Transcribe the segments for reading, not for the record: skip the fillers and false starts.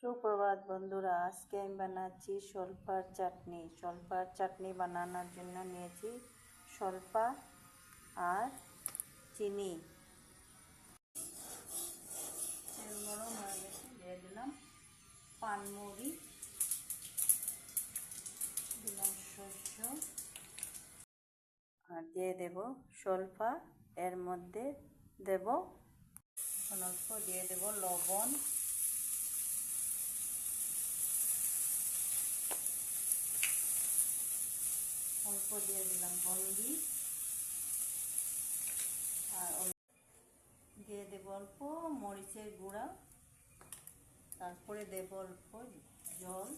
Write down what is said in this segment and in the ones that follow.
সুপ্রভাত বন্ধুরা, আজকে আমি বানাচ্ছি শলফার চাটনি। শলফার চাটনি বানানোর জন্য নিয়েছি শলফা আর চিনি। তেল গরম হয়ে গেছে, দিয়ে দিলাম পানমুড়ি, দিলাম শস্য আর দিয়ে দেব শলফা। এর মধ্যে দেব অল্প, দিয়ে দেব লবণ, অল্প দিয়ে দিলাম হলদি, আর দিয়ে দেব অল্প মরিচের গুঁড়া, তারপরে দেব অল্প জল।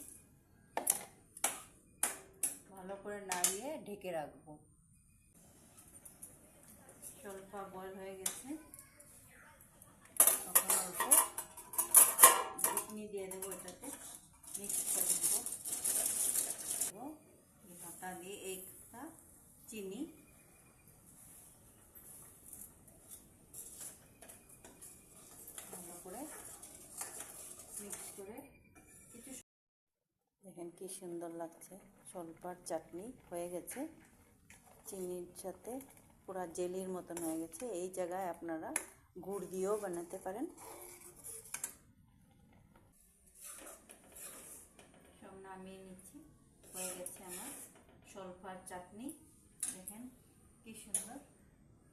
ভালো করে নাড়িয়ে ঢেকে রাখবো। শলফা বয়েল হয়ে গেছে, তখন অল্প ঘুটনি দিয়ে দেবো, এটাতে মিক্স করে দেবো। ঢাকা দিয়ে একটা চিনি, ভালো করে মিক্স করে কিছু। দেখেন কি সুন্দর লাগছে, শলফার চাটনি হয়ে গেছে। চিনির সাথে পুরা জেলির মতন হয়ে গেছে। এই জায়গায় আপনারা গুড় দিয়েও বানাতে পারেন। সব নামিয়ে নিচ্ছি, হয়ে গেছে আমার শলফার চাটনি। দেখেন কি সুন্দর,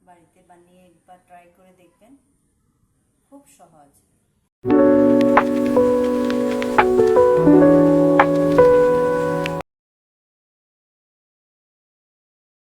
বাড়িতে বানিয়ে একবার ট্রাই করে দেখবেন, খুব সহজ।